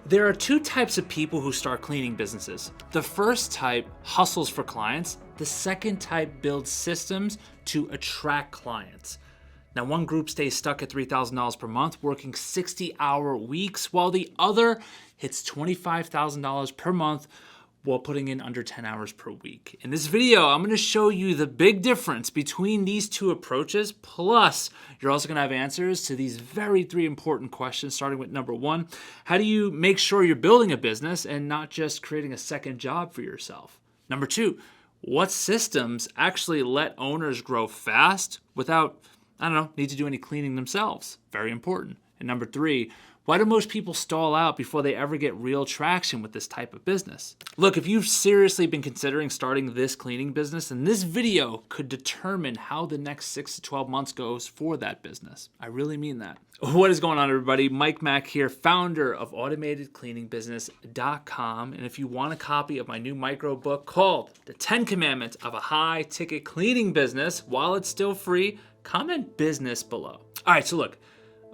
There are two types of people who start cleaning businesses. The first type hustles for clients. The second type builds systems to attract clients. Now, one group stays stuck at $3,000 per month, working 60-hour weeks, while the other hits $25,000 per month while putting in under 10 hours per week. In this video, I'm gonna show you the big difference between these two approaches, plus you're also gonna have answers to these three important questions, starting with number one. How do you make sure you're building a business and not just creating a second job for yourself? Number two, what systems actually let owners grow fast without, need to do any cleaning themselves? Very important. And number three, why do most people stall out before they ever get real traction with this type of business? Look, if you've seriously been considering starting this cleaning business, then this video could determine how the next 6 to 12 months goes for that business. I really mean that. What is going on, everybody? Mike Mack here, founder of AutomatedCleaningBusiness.com. And if you want a copy of my new micro book called The 10 Commandments of a High-Ticket Cleaning Business, while it's still free, comment business below. All right, so look.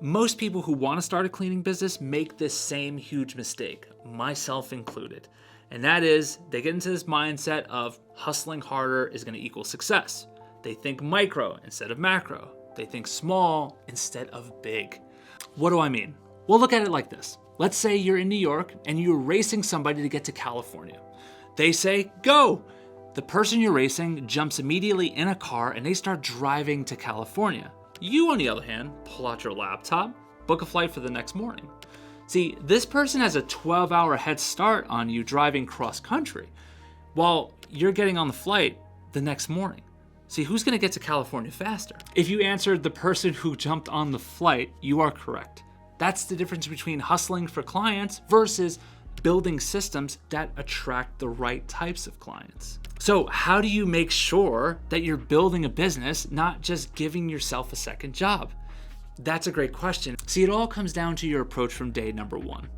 Most people who want to start a cleaning business make this same huge mistake, myself included. And that is, they get into this mindset of hustling harder is going to equal success. They think micro instead of macro. They think small instead of big. What do I mean? Well, look at it like this. Let's say you're in New York and you're racing somebody to get to California. They say, go. The person you're racing jumps immediately in a car and they start driving to California. You, on the other hand, pull out your laptop, book a flight for the next morning. See, this person has a 12-hour head start on you driving cross-country, while you're getting on the flight the next morning. See, who's going to get to California faster? If you answered the person who jumped on the flight, you are correct. That's the difference between hustling for clients versus building systems that attract the right types of clients. So how do you make sure that you're building a business, not just giving yourself a second job? That's a great question. See, it all comes down to your approach from day number one.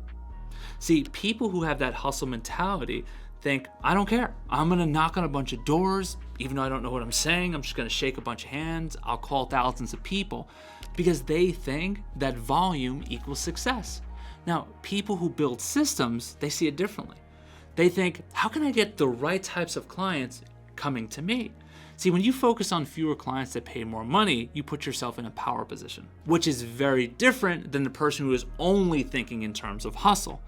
See, people who have that hustle mentality think, I don't care. I'm gonna knock on a bunch of doors, even though I don't know what I'm saying. I'm just gonna shake a bunch of hands. I'll call thousands of people, because they think that volume equals success. Now, people who build systems, they see it differently. They think, how can I get the right types of clients coming to me? See, when you focus on fewer clients that pay more money, you put yourself in a power position, which is very different than the person who is only thinking in terms of hustle.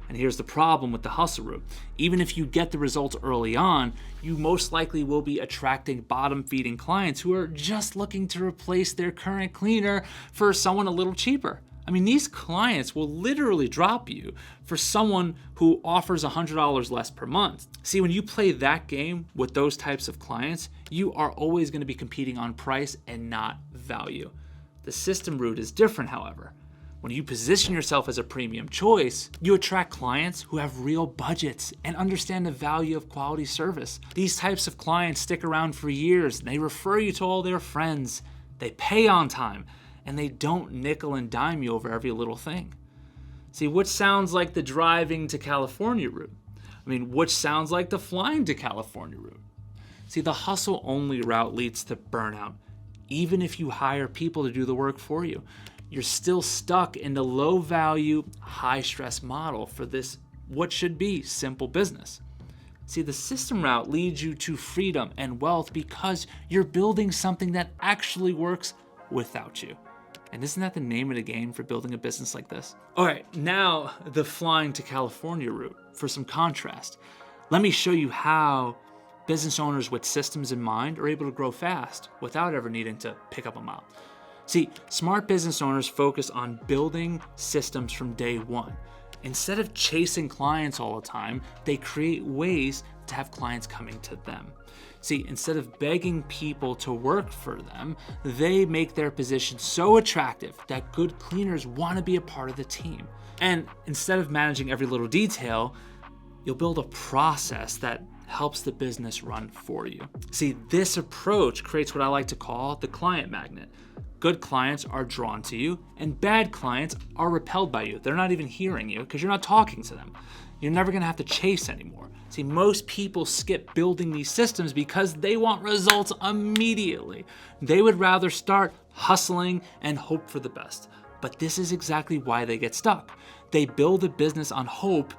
And here's the problem with the hustle route. Even if you get the results early on, you most likely will be attracting bottom-feeding clients who are just looking to replace their current cleaner for someone a little cheaper. I mean, these clients will literally drop you for someone who offers $100 less per month. See, when you play that game with those types of clients, you are always going to be competing on price and not value. The system route is different, however. When you position yourself as a premium choice, you attract clients who have real budgets and understand the value of quality service. These types of clients stick around for years. They refer you to all their friends. They pay on time. And they don't nickel and dime you over every little thing. See, which sounds like the driving to California route? I mean, which sounds like the flying to California route? See, the hustle-only route leads to burnout. Even if you hire people to do the work for you, you're still stuck in the low-value, high-stress model for this, what should be, simple business. See, the system route leads you to freedom and wealth because you're building something that actually works without you. And isn't that the name of the game for building a business like this? All right, now the flying to California route. For some contrast, let me show you how business owners with systems in mind are able to grow fast without ever needing to pick up a mile. See, smart business owners focus on building systems from day one. Instead of chasing clients all the time, they create ways to have clients coming to them. See, instead of begging people to work for them, they make their position so attractive that good cleaners want to be a part of the team. And instead of managing every little detail, you'll build a process that helps the business run for you. See, this approach creates what I like to call the client magnet. Good clients are drawn to you, and bad clients are repelled by you. They're not even hearing you because you're not talking to them. You're never gonna have to chase anymore. See, most people skip building these systems because they want results immediately. They would rather start hustling and hope for the best. But this is exactly why they get stuck. They build a business on hope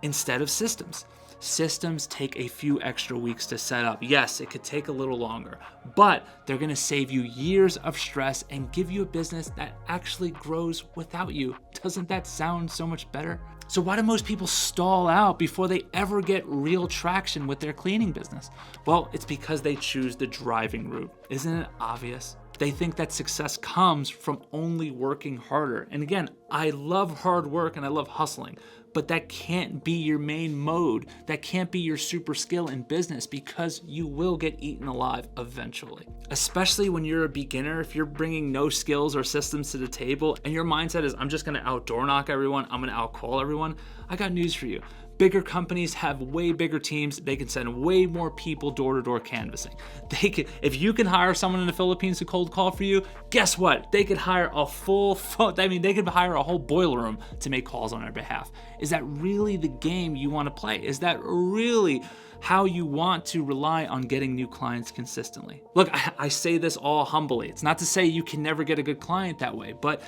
instead of systems. Systems take a few extra weeks to set up. Yes, it could take a little longer, but they're gonna save you years of stress and give you a business that actually grows without you. Doesn't that sound so much better? So why do most people stall out before they ever get real traction with their cleaning business? Well, it's because they choose the driving route. Isn't it obvious? They think that success comes from only working harder. And again, I love hard work and I love hustling, but that can't be your main mode. That can't be your super skill in business, because you will get eaten alive eventually. Especially when you're a beginner, if you're bringing no skills or systems to the table and your mindset is, I'm just gonna outdoor knock everyone, I'm gonna outcall everyone, I got news for you. Bigger companies have way bigger teams. They can send way more people door-to-door canvassing. If you can hire someone in the Philippines to cold call for you, guess what? They could hire they could hire a whole boiler room to make calls on their behalf. Is that really the game you want to play? Is that really how you want to rely on getting new clients consistently? Look, I say this all humbly. It's not to say you can never get a good client that way, but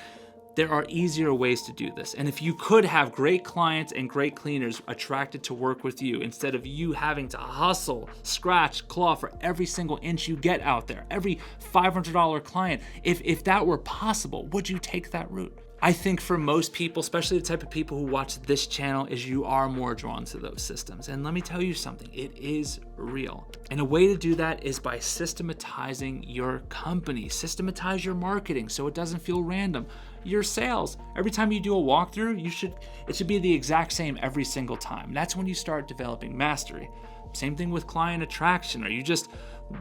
there are easier ways to do this. And if you could have great clients and great cleaners attracted to work with you, instead of you having to hustle, scratch, claw for every single inch you get out there, every $500 client, if that were possible, would you take that route? I think for most people, especially the type of people who watch this channel, is you are more drawn to those systems. And let me tell you something, it is real. And a way to do that is by systematizing your company. Systematize your marketing so it doesn't feel random. Your sales, every time you do a walkthrough, it should be the exact same every single time. That's when you start developing mastery. Same thing with client attraction. Are you just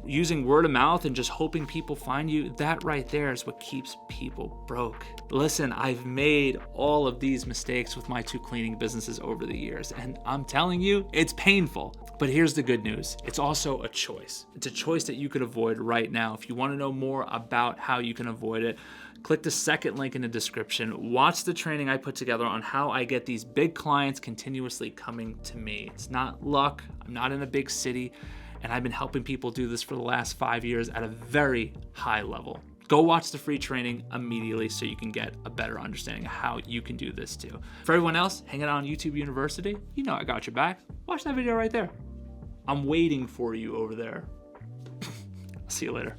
using word of mouth and just hoping people find you? That right there is what keeps people broke. Listen, I've made all of these mistakes with my 2 cleaning businesses over the years, and I'm telling you, it's painful. But here's the good news. It's also a choice. It's a choice that you could avoid right now. If you want to know more about how you can avoid it, click the second link in the description. Watch the training I put together on how I get these big clients continuously coming to me. It's not luck. I'm not in a big city, and I've been helping people do this for the last 5 years at a very high level. Go watch the free training immediately so you can get a better understanding of how you can do this too. For everyone else hanging out on YouTube University, you know I got your back. Watch that video right there. I'm waiting for you over there. See you later.